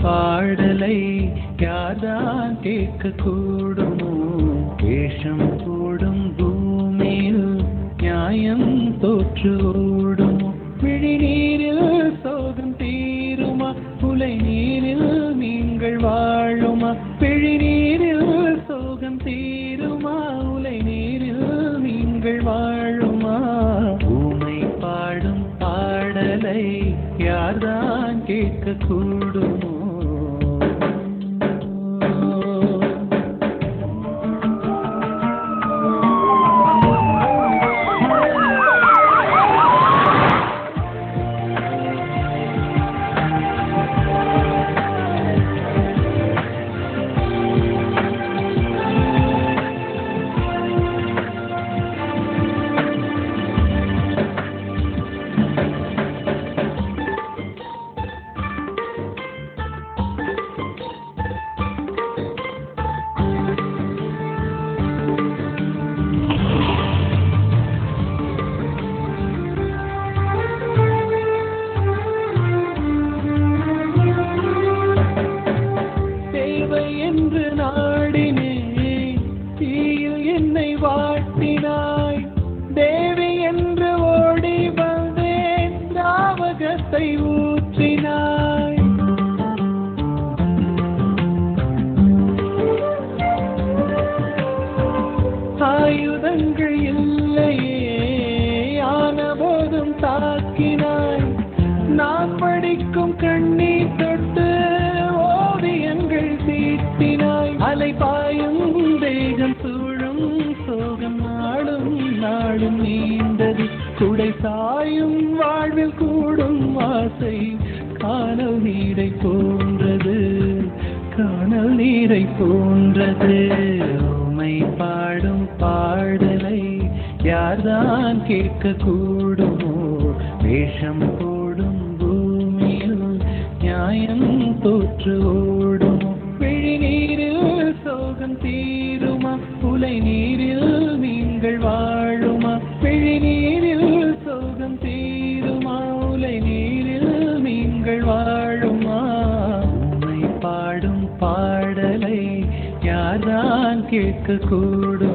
பாடலை யார்தான் கேட்க கூடுமோ? வேஷம் போடும் பூமியில் நியாயம் தோற்று ஓடுமோ? விழி நீரில் சோகம் தீருமா? புலை நீரில் நீங்கள் வாழுமா? விழி நீரில் சோகம் தீருமா? உலை நீரில் நீங்கள் வாழுமா? ஊமை பாடும் பாடலை யார்தான் கேட்க கூடுமோ? என்று நாடினேன், தீயில் என்னை வாட்டினாய். தேவி என்று ஓடி வந்தேன், ஞாபகத்தை ஊற்றினாய். ஆயுதங்கள் இல்லையே, ஆன போதும் தாக்கினாய். நான் படிக்கும் கண்ணீர் தொட்டு ஓவியங்கள் தீட்டினாய். அலை பாயும் தேகம் சூழும் சோகம் நாளும் நாளும் நீண்டது. குடை சாயும் வாழ்வில் கூடும் ஆசை காணல் நீரை போன்றது, காணல் நீரை போன்றது. உமை பாடும் பாடலை யார்தான் கேட்க கூடுமோ? வேஷம் போடும் பூமியில் நியாயம் தோற்று ஓடுமோ? விழி நீரில் சோகம் தீருமா? புலை நீரில் நீங்கள் வாழுமா? விழி நீரில் சோகம் தீருமா? உலை நீரில் நீங்கள் வாழுமா? உமை பாடும் பாடலை யார்தான் கேட்க கூடும்?